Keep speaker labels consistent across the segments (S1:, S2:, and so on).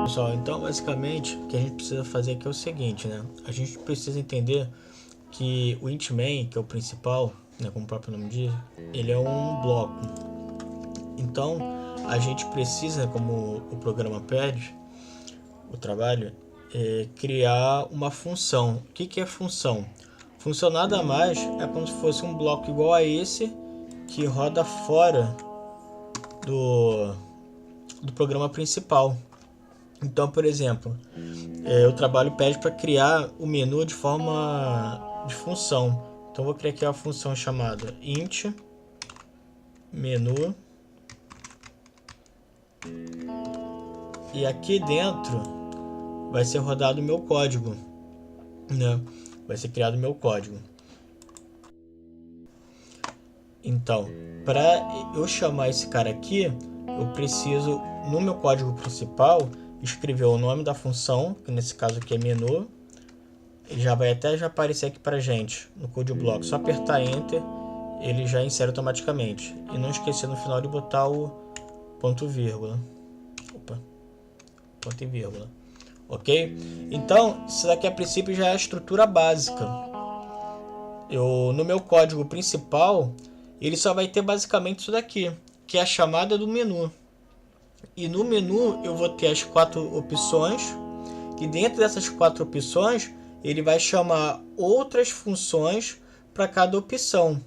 S1: Pessoal, então basicamente o que a gente precisa fazer aqui é o seguinte, né? A gente precisa entender que o int main, que é o principal, né, como o próprio nome diz, ele é um bloco. Então a gente precisa, como o programa pede, o trabalho, criar uma função. O que é função? Função nada mais é como se fosse um bloco igual a esse que roda fora do programa principal. Então, por exemplo, o trabalho pede para criar o menu de forma de função. Então, vou criar aqui uma função chamada int menu. E aqui dentro vai ser rodado o meu código, né? Vai ser criado o meu código. Então, para eu chamar esse cara aqui, eu preciso, no meu código principal, escrever o nome da função, que nesse caso aqui é menu. Já vai até já aparecer aqui pra gente no code block. Só apertar Enter, ele já insere automaticamente. E não esquecer no final de botar o ponto vírgula. Opa, ponto e vírgula. Ok? Então, isso daqui a princípio já é a estrutura básica. No meu código principal, ele só vai ter basicamente isso daqui, que é a chamada do menu. E no menu eu vou ter as 4 opções, e dentro dessas 4 opções ele vai chamar outras funções para cada opção,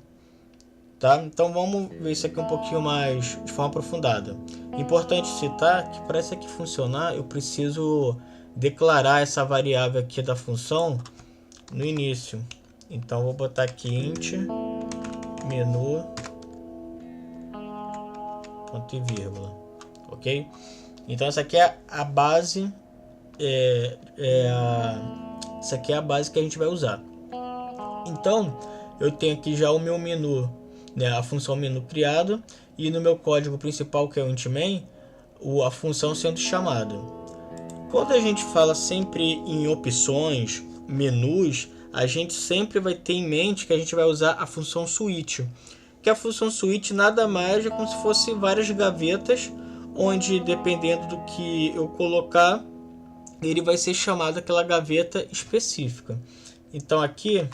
S1: tá? Então vamos ver isso aqui um pouquinho mais de forma aprofundada. Importante citar que para isso aqui funcionar eu preciso declarar essa variável aqui da função no início. Então vou botar aqui int menu ponto e vírgula, ok? Então essa aqui é a base, essa aqui é a base que a gente vai usar. Então eu tenho aqui já o meu menu, né, a função menu criada, e no meu código principal, que é o int main, a função sendo chamada. Quando a gente fala sempre em opções, menus, a gente sempre vai ter em mente que a gente vai usar a função switch, que a função switch nada mais é como se fosse várias gavetas, onde dependendo do que eu colocar, ele vai ser chamado aquela gaveta específica. Então aqui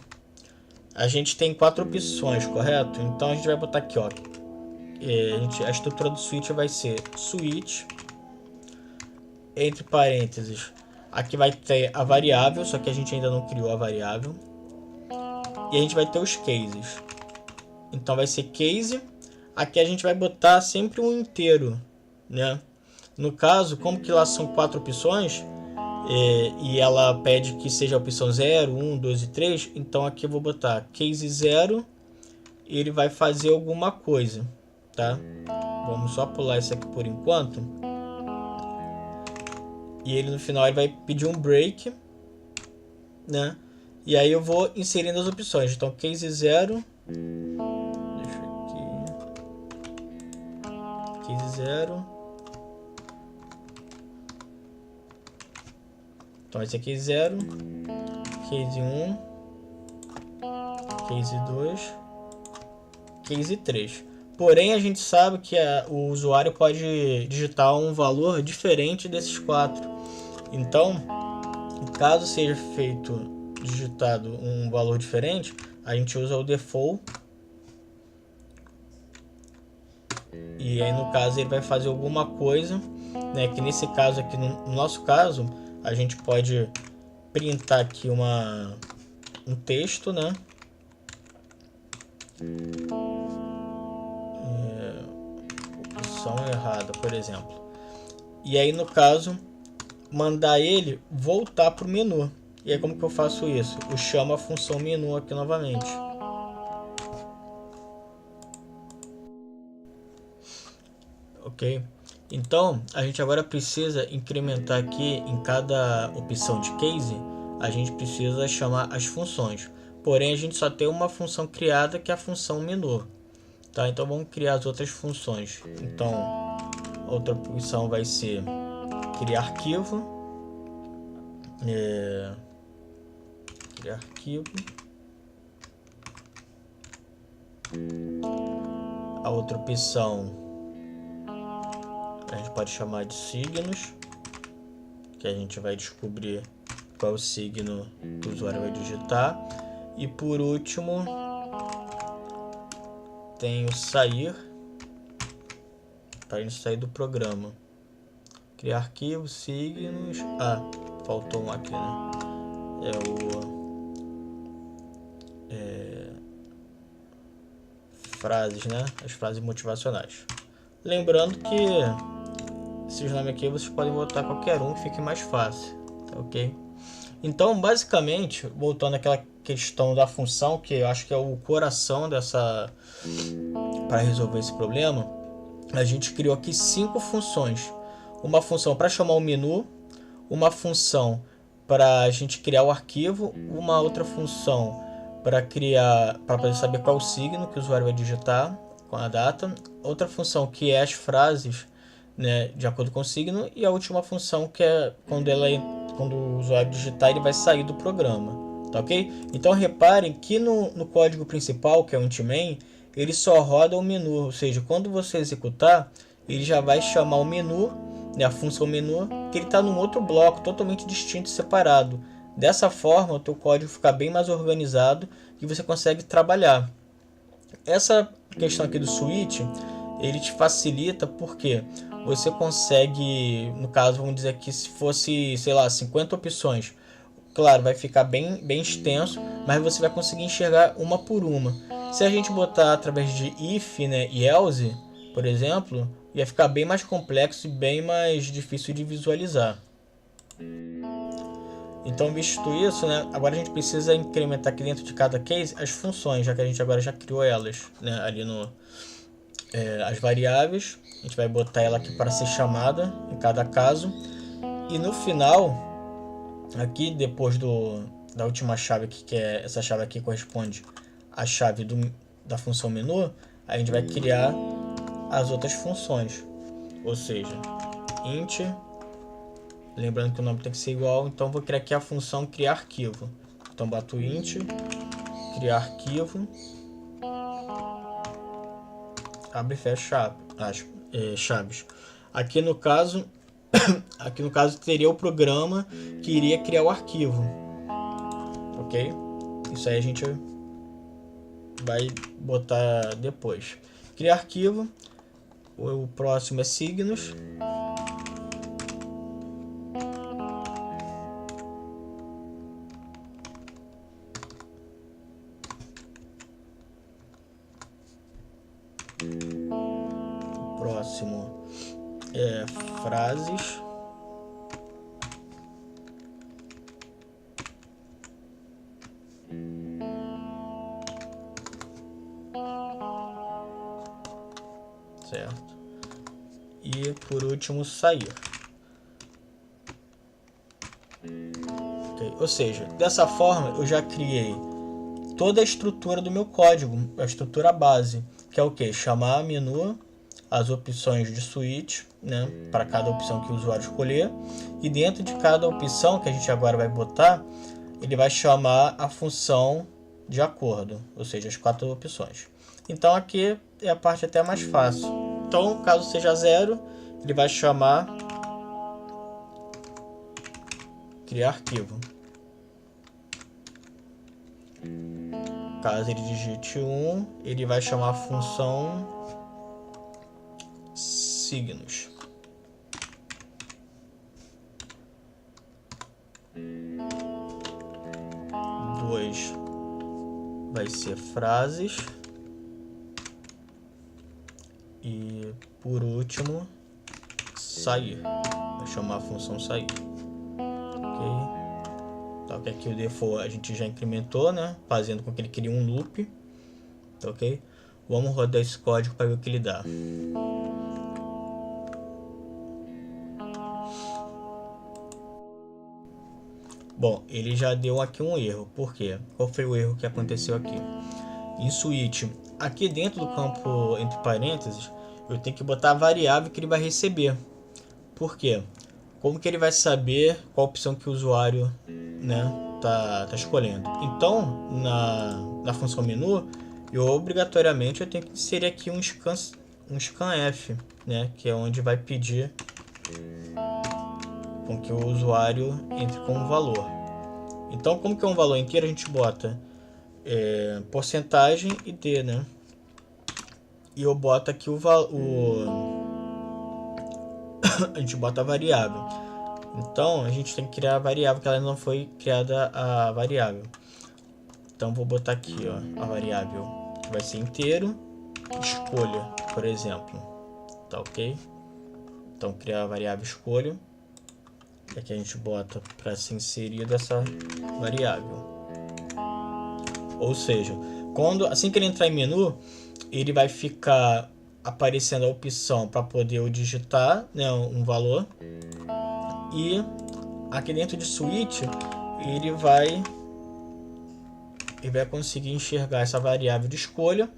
S1: a gente tem 4 opções, correto? Então a gente vai botar aqui, ó, a estrutura do switch vai ser switch, entre parênteses, aqui vai ter a variável, só que a gente ainda não criou a variável, e a gente vai ter os cases. Então vai ser case, aqui a gente vai botar sempre um inteiro, né? No caso, como que lá são 4 opções, e ela pede que seja a opção 0, 1, 2 e 3, então aqui eu vou botar case 0, e ele vai fazer alguma coisa, tá? Vamos só pular isso aqui por enquanto. E ele no final ele vai pedir um break, né? E aí eu vou inserindo as opções. Então case 0, deixa aqui, case 0. Então esse aqui é 0, case 1, case 2, case 3. Porém a gente sabe que o usuário pode digitar um valor diferente desses 4. Então, caso seja digitado um valor diferente, a gente usa o default. E aí no caso ele vai fazer alguma coisa, né? Que nesse caso aqui, no nosso caso, a gente pode printar aqui um texto, né? Opção errada, por exemplo. E aí no caso mandar ele voltar para o menu. E aí como que eu faço isso? Eu chamo a função menu aqui novamente. Ok? Então a gente agora precisa incrementar aqui em cada opção de case, a gente precisa chamar as funções. Porém a gente só tem uma função criada, que é a função menu, tá? Então vamos criar as outras funções. Então a outra opção vai ser criar arquivo, criar arquivo. A outra opção a gente pode chamar de signos. que a gente vai descobrir qual é o signo que o usuário vai digitar. E por último, tem o sair, para a gente sair do programa. Criar arquivo, signos... Ah, faltou um aqui, né? Frases, né? As frases motivacionais. Lembrando que esses nomes aqui vocês podem botar qualquer um que fique mais fácil, ok? Então, basicamente, voltando àquela questão da função, que eu acho que é o coração dessa... para resolver esse problema, a gente criou aqui 5 funções. Uma função para chamar o menu, uma função para a gente criar o arquivo, uma outra função para poder saber qual o signo que o usuário vai digitar com a data, outra função que é as frases, né, de acordo com o signo, e a última função que é quando o usuário digitar, ele vai sair do programa, tá ok? Então reparem que no código principal, que é o int-main, ele só roda o menu, ou seja, quando você executar, ele já vai chamar o menu, né, a função menu, que ele está num outro bloco totalmente distinto e separado. Dessa forma, o teu código fica bem mais organizado e você consegue trabalhar. Essa questão aqui do switch, ele te facilita porque você consegue, no caso, vamos dizer que se fosse, sei lá, 50 opções, claro, vai ficar bem extenso, mas você vai conseguir enxergar uma por uma. Se a gente botar através de if, né, e else, por exemplo, ia ficar bem mais complexo e bem mais difícil de visualizar. Então, visto isso, né, agora a gente precisa incrementar aqui dentro de cada case as funções, já que a gente agora já criou elas, né, ali as variáveis. A gente vai botar ela aqui para ser chamada em cada caso. E no final, aqui depois da última chave aqui, que é essa chave aqui corresponde à chave da função menu, a gente vai criar as outras funções, ou seja, int, lembrando que o nome tem que ser igual, então vou criar aqui a função criar arquivo. Então bato int, criar arquivo, abre e fecha chaves. Aqui no caso teria o programa que iria criar o arquivo, ok? Isso aí a gente vai botar depois. Criar arquivo, o próximo é signos. O próximo é frases. Certo. E por último, sair. Okay. Ou seja, dessa forma eu já criei toda a estrutura do meu código, a estrutura base, que é o que? Chamar menu, as opções de switch, né, para cada opção que o usuário escolher, e dentro de cada opção que a gente agora vai botar, ele vai chamar a função de acordo, ou seja, as 4 opções. Então aqui é a parte até mais fácil. Então, caso seja 0, ele vai chamar criar arquivo. Caso ele digite 1, ele vai chamar a função signos. Dois vai ser frases. E por último, sair. Vai chamar a função sair. Ok? Então aqui o default a gente já incrementou, né? Fazendo com que ele crie um loop. Tá, ok? Vamos rodar esse código para ver o que ele dá. Bom, ele já deu aqui um erro. Por quê? Qual foi o erro que aconteceu aqui? Em switch, aqui dentro do campo entre parênteses, eu tenho que botar a variável que ele vai receber. Por quê? Como que ele vai saber qual opção que o usuário, né, tá escolhendo? Então, na função menu, eu obrigatoriamente tenho que inserir aqui um scanf, né, que é onde vai pedir com que o usuário entre com um valor. Então, como que é um valor inteiro, a gente bota porcentagem e D, né? E eu boto aqui a gente bota a variável. Então, a gente tem que criar a variável, que ela não foi criada a variável. Então, vou botar aqui, ó, a variável que vai ser inteiro, escolha, por exemplo. Tá ok? Então, criar a variável escolha. E aqui a gente bota para ser inserida essa variável. Ou seja, assim que ele entrar em menu, ele vai ficar aparecendo a opção para poder digitar, né, um valor. E aqui dentro de switch, ele vai conseguir enxergar essa variável de escolha.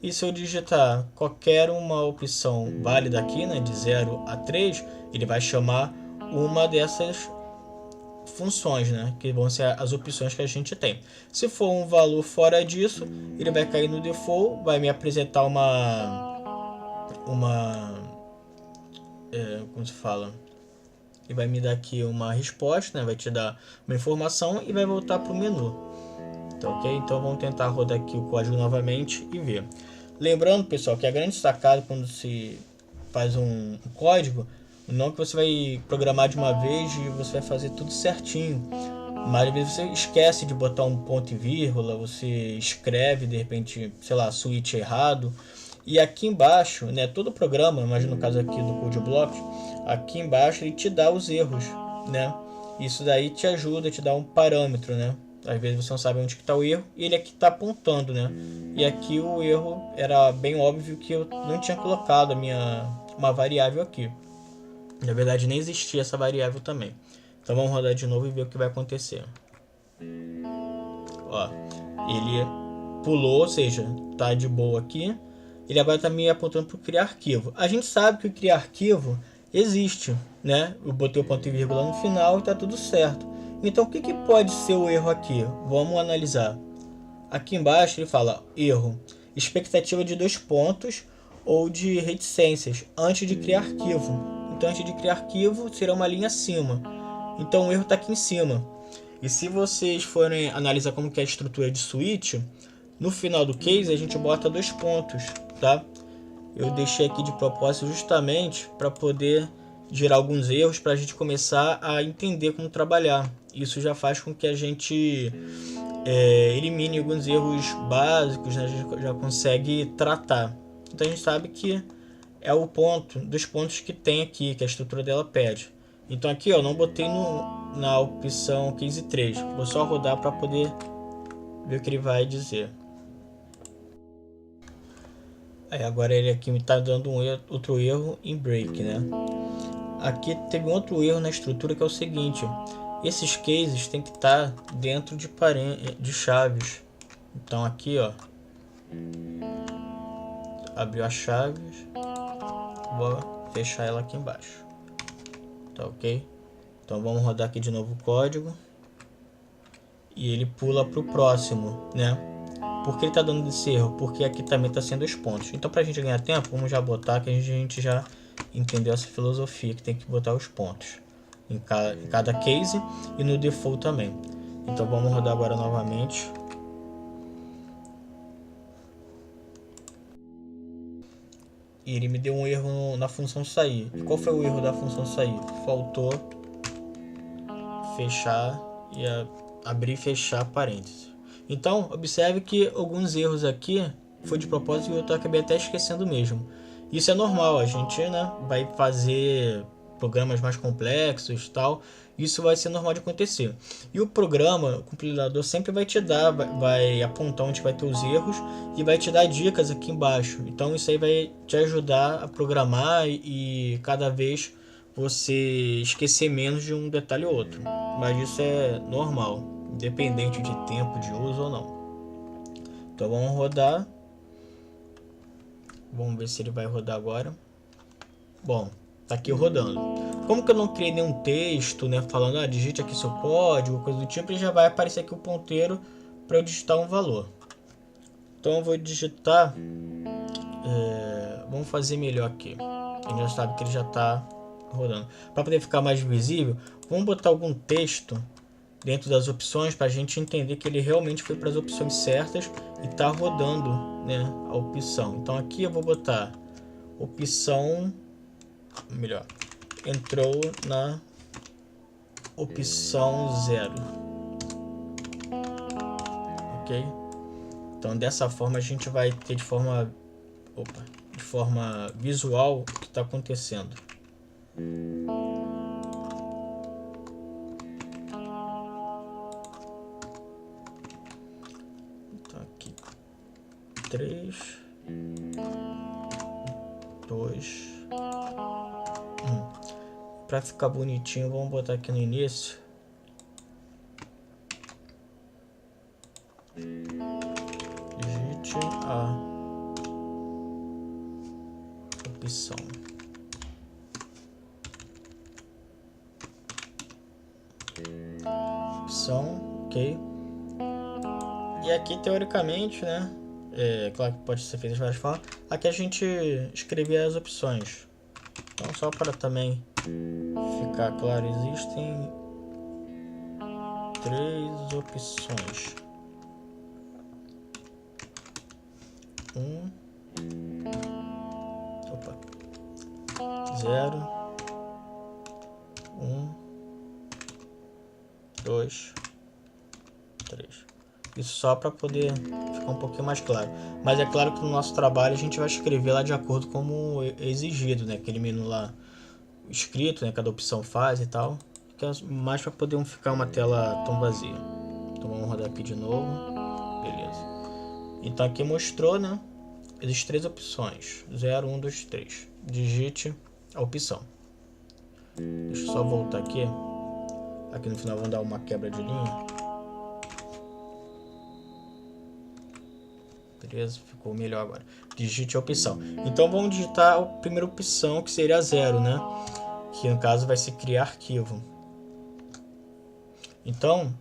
S1: E se eu digitar qualquer uma opção válida aqui, né, de 0 a 3, ele vai chamar uma dessas funções, né, que vão ser as opções que a gente tem. Se for um valor fora disso, ele vai cair no default, vai me apresentar como se fala? E vai me dar aqui uma resposta, né, vai te dar uma informação e vai voltar para o menu. Tá ok? Então vamos tentar rodar aqui o código novamente e ver. Lembrando, pessoal, que a grande sacada quando se faz um código, não que você vai programar de uma vez e você vai fazer tudo certinho, mas às vezes você esquece de botar um ponto e vírgula, você escreve de repente, sei lá, switch errado. E aqui embaixo, né, todo programa, mas no caso aqui do CodeBlock, aqui embaixo ele te dá os erros, né? Isso daí te ajuda, te dá um parâmetro, né? Às vezes você não sabe onde que está o erro e ele aqui está apontando, né? E aqui o erro era bem óbvio que eu não tinha colocado uma variável aqui. Na verdade nem existia essa variável também. Então vamos rodar de novo e ver o que vai acontecer. Ó, ele pulou, ou seja, tá de boa aqui. Ele agora está me apontando para o criar arquivo. A gente sabe que o criar arquivo existe, né? Eu botei o ponto e vírgula no final e está tudo certo. Então o que pode ser o erro aqui? Vamos analisar. Aqui embaixo ele fala erro, expectativa de 2 pontos ou de reticências antes de criar arquivo. Então antes de criar arquivo será uma linha acima. Então o erro está aqui em cima. E se vocês forem analisar como que é a estrutura de switch, no final do case a gente bota 2 pontos, tá? Eu deixei aqui de propósito justamente para poder gerar alguns erros para a gente começar a entender como trabalhar. Isso já faz com que a gente elimine alguns erros básicos, né? A gente já consegue tratar. Então a gente sabe que é o ponto, dos pontos que tem aqui, que a estrutura dela pede. Então aqui ó, não botei na opção case 3, vou só rodar para poder ver o que ele vai dizer. Aí agora ele aqui me está dando outro erro em break, né? Aqui teve um outro erro na estrutura que é o seguinte: esses cases tem que estar dentro de chaves. Então aqui ó, abriu as chaves, vou fechar ela aqui embaixo, tá ok? Então vamos rodar aqui de novo o código e ele pula para o próximo, né? Por que ele está dando esse erro? Porque aqui também está sendo os pontos. Então para a gente ganhar tempo, vamos já botar que a gente já entendeu essa filosofia, que tem que botar os pontos em cada case e no default também. Então vamos rodar agora novamente. E ele me deu um erro na função sair. E qual foi o erro da função sair? Faltou fechar e abrir e fechar parênteses. Então observe que alguns erros aqui foi de propósito e eu acabei até esquecendo mesmo. Isso é normal, a gente, né, vai fazer programas mais complexos e tal, isso vai ser normal de acontecer. E o programa, o compilador sempre vai te dar, vai apontar onde vai ter os erros e vai te dar dicas aqui embaixo. Então isso aí vai te ajudar a programar e cada vez você esquecer menos de um detalhe ou outro. Mas isso é normal, independente de tempo de uso ou não. Então vamos rodar. Vamos ver se ele vai rodar agora. Bom, tá aqui rodando. Como que eu não criei nenhum texto, né, falando, digite aqui seu código, coisa do tipo, ele já vai aparecer aqui o ponteiro para eu digitar um valor. Então eu vou digitar, vamos fazer melhor aqui. A gente já sabe que ele já está rodando. Para poder ficar mais visível, vamos botar algum texto dentro das opções para a gente entender que ele realmente foi para as opções certas e está rodando, né, a opção. Então aqui eu vou botar opção, melhor, entrou na opção 0, ok? Então dessa forma a gente vai ter de forma visual o que está acontecendo. Então aqui 3, 2, 1. Para ficar bonitinho, vamos botar aqui no início. Digite a opção. Opção, ok. E aqui teoricamente, né? Claro que pode ser feito de várias formas. Aqui a gente escrever as opções. Então só para também ficar claro, existem 3 opções. 0, 1, 2, 3. Isso só para poder ficar um pouquinho mais claro. Mas é claro que no nosso trabalho a gente vai escrever lá de acordo com como exigido, né? Aquele menu lá escrito, né? Cada opção faz e tal. Mais para poder ficar uma tela tão vazia. Então vamos rodar aqui de novo. Beleza. Então aqui mostrou, né? Existem 3 opções. 0, 1, 2, 3. Digite a opção. Deixa eu só voltar aqui. Aqui no final vamos dar uma quebra de linha. Beleza, ficou melhor agora. Digite a opção. Então vamos digitar a primeira opção, que seria 0, né? Que no caso vai ser criar arquivo. Então,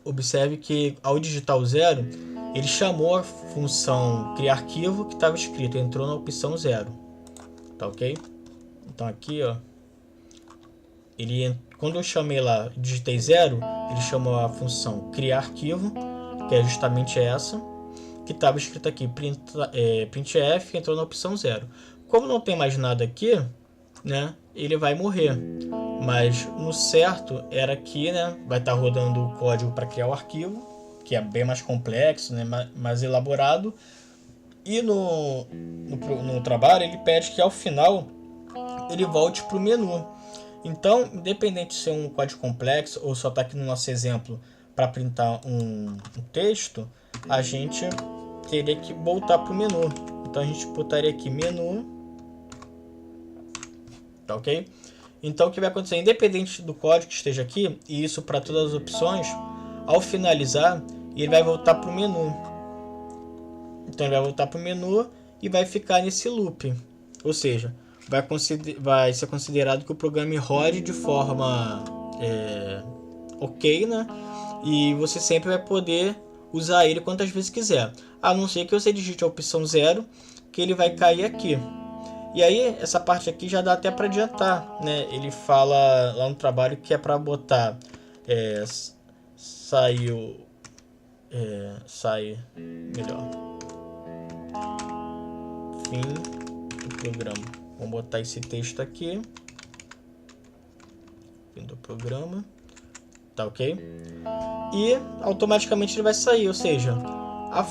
S1: observe que ao digitar o 0, ele chamou a função criar arquivo que estava escrito, entrou na opção 0. Tá ok? Então aqui, ó, quando eu chamei lá, digitei 0, ele chamou a função criar arquivo, que é justamente essa, que estava escrito aqui, printf, entrou na opção 0. Como não tem mais nada aqui, né, ele vai morrer. Mas no certo era que, né, vai estar rodando o código para criar o arquivo, que é bem mais complexo, né, mais elaborado. E no trabalho ele pede que ao final ele volte para o menu. Então, independente de ser um código complexo ou só está aqui no nosso exemplo para printar um texto, a gente teria que voltar para o menu. Então a gente botaria aqui menu, tá ok? Então o que vai acontecer, independente do código que esteja aqui, e isso para todas as opções, ao finalizar, ele vai voltar para o menu. Então ele vai voltar para o menu e vai ficar nesse loop. Ou seja, vai ser considerado que o programa rode de forma ok, né? E você sempre vai poder usar ele quantas vezes quiser. A não ser que você digite a opção 0, que ele vai cair aqui. E aí, essa parte aqui já dá até para adiantar, né? Ele fala lá no trabalho que é para botar sai melhor, fim do programa. Vamos botar esse texto aqui, fim do programa, tá ok? E automaticamente ele vai sair, ou seja, a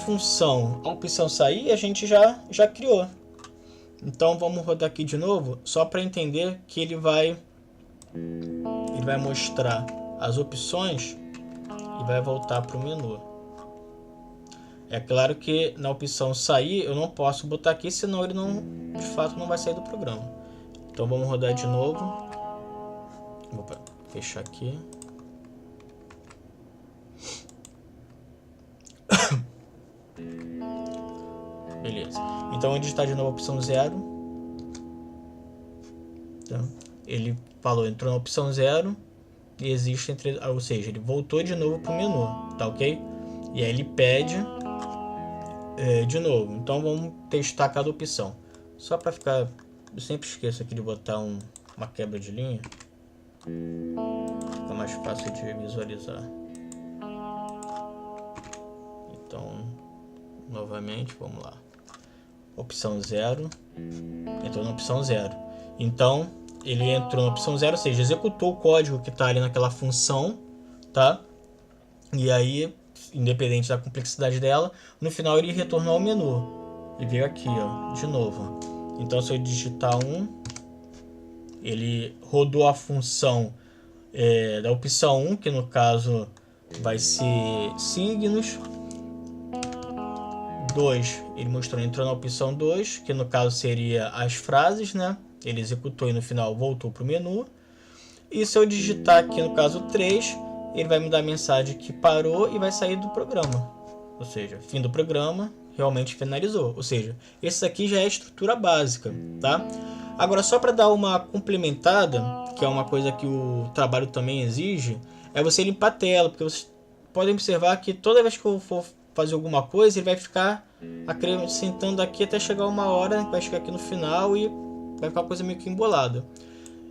S1: opção sair a gente já criou. Então vamos rodar aqui de novo, só para entender que ele vai mostrar as opções e vai voltar para o menu. É claro que na opção sair eu não posso botar aqui, senão ele de fato não vai sair do programa. Então vamos rodar de novo. Vou fechar aqui. Beleza. Então onde está de novo a opção 0? Então, ele falou, entrou na opção 0 e existe ou seja, ele voltou de novo para o menu, tá ok? E aí ele pede de novo. Então vamos testar cada opção. Só para ficar, eu sempre esqueço aqui de botar um uma quebra de linha. Fica mais fácil de visualizar. Então, novamente, vamos lá. Opção 0. Entrou na opção 0. Então, ele entrou na opção 0, ou seja, executou o código que está ali naquela função, tá? E aí, independente da complexidade dela, no final ele retornou ao menu. E veio aqui, ó, de novo. Então, se eu digitar 1, ele rodou a função da opção 1, que no caso vai ser signos. 2, ele mostrou, entrou na opção 2, que no caso seria as frases, né? Ele executou e no final voltou para o menu. E se eu digitar aqui no caso 3, ele vai me dar a mensagem que parou e vai sair do programa. Ou seja, fim do programa, realmente finalizou. Ou seja, esse aqui já é a estrutura básica, tá? Agora, só para dar uma complementada, que é uma coisa que o trabalho também exige, é você limpar a tela, porque vocês podem observar que toda vez que eu for fazer alguma coisa, ele vai ficar acrescentando aqui até chegar uma hora, vai chegar aqui no final e vai ficar uma coisa meio que embolada.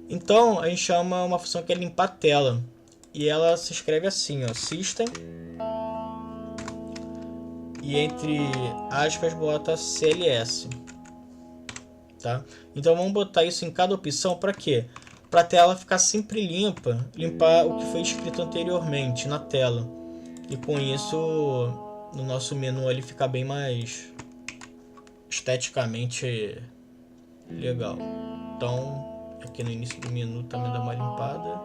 S1: Então, a gente chama uma função que é limpar a tela. E ela se escreve assim, ó, system. E entre aspas bota CLS. Tá? Então, vamos botar isso em cada opção para quê? Para a tela ficar sempre limpa. Limpar o que foi escrito anteriormente na tela. E com isso, no nosso menu ele fica bem mais esteticamente legal. Então, aqui no início do menu também dá uma limpada.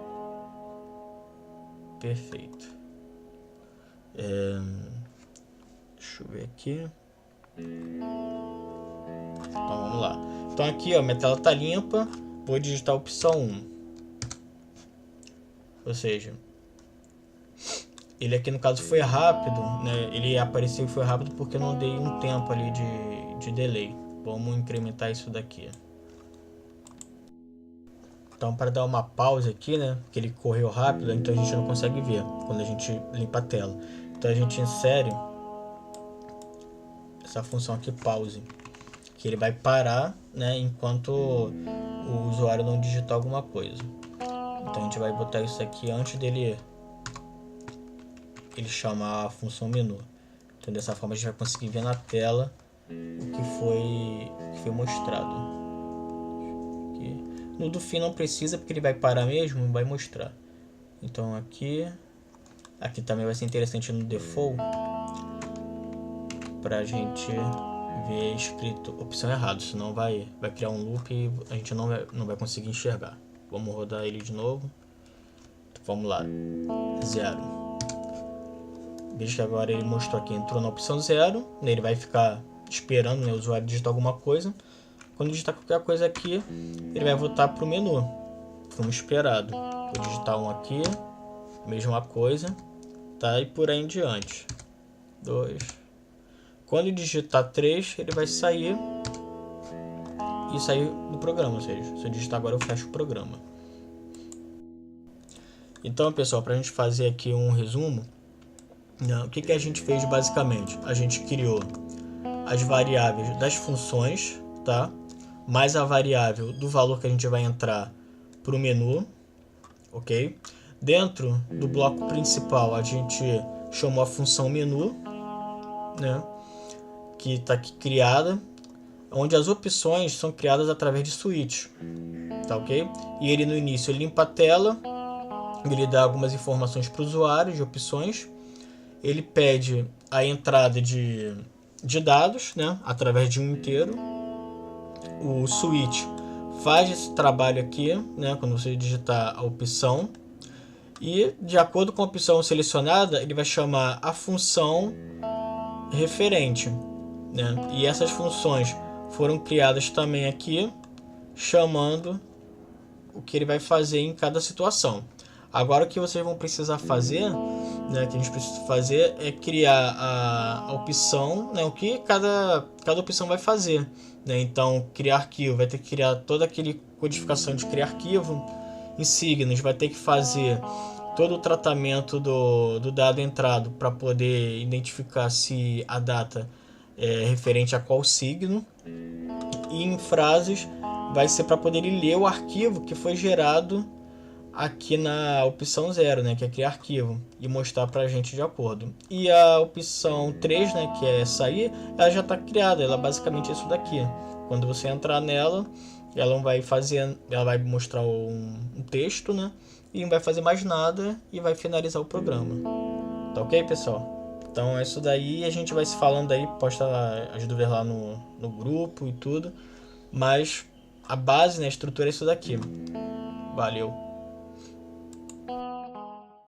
S1: Perfeito. Deixa eu ver aqui. Então vamos lá. Então aqui, ó, minha tela tá limpa. Vou digitar a opção 1. Ou seja, ele aqui no caso foi rápido, né? Ele apareceu e foi rápido porque eu não dei um tempo ali de delay. Vamos incrementar isso daqui. Então, para dar uma pausa aqui, né, que ele correu rápido, então a gente não consegue ver quando a gente limpa a tela. Então a gente insere essa função aqui, pause, que ele vai parar, né, enquanto o usuário não digitar alguma coisa. Então a gente vai botar isso aqui antes dele chamar a função menu. Então dessa forma a gente vai conseguir ver na tela o que foi mostrado. Aqui. No do fim não precisa, porque ele vai parar mesmo e vai mostrar. Então aqui também vai ser interessante no default, pra gente ver escrito opção errada, senão vai criar um loop e a gente não vai conseguir enxergar. Vamos rodar ele de novo. Vamos lá, 0. Veja que agora ele mostrou aqui, entrou na opção 0, ele vai ficar esperando, né, o usuário digitar alguma coisa. Quando digitar qualquer coisa aqui, ele vai voltar para o menu, como esperado. Vou digitar 1 aqui, mesma coisa, tá? E por aí em diante. 2. Quando digitar 3, ele vai sair e sair do programa, ou seja, se eu digitar agora eu fecho o programa. Então, pessoal, para a gente fazer aqui um resumo, o que a gente fez basicamente? A gente criou as variáveis das funções, tá? Mais a variável do valor que a gente vai entrar para o menu, ok? Dentro do bloco principal a gente chamou a função menu, né? Que está aqui criada, onde as opções são criadas através de switch, tá ok? E ele no início ele limpa a tela, ele dá algumas informações para o usuário de opções, ele pede a entrada de dados, né? Através de um inteiro. O switch faz esse trabalho aqui, né, quando você digitar a opção, e de acordo com a opção selecionada ele vai chamar a função referente, né? E essas funções foram criadas também aqui, chamando o que ele vai fazer em cada situação. Agora o que vocês vão precisar fazer, né, que a gente precisa fazer é criar a opção, né, o que cada opção vai fazer, né? Então criar arquivo, vai ter que criar toda aquele codificação de criar arquivo. Em signos vai ter que fazer todo o tratamento do dado entrado para poder identificar se a data é referente a qual signo. E em frases vai ser para poder ele ler o arquivo que foi gerado aqui na opção 0, né, que é criar arquivo, e mostrar para a gente de acordo. E a opção 3, né, que é sair, ela já está criada, ela é basicamente isso daqui. Quando você entrar nela, ela vai mostrar um texto, né, e não vai fazer mais nada e vai finalizar o programa. Tá ok, pessoal? Então é isso daí, a gente vai se falando aí, posta as dúvidas lá no grupo e tudo, mas a base, né, a estrutura é isso daqui. Valeu!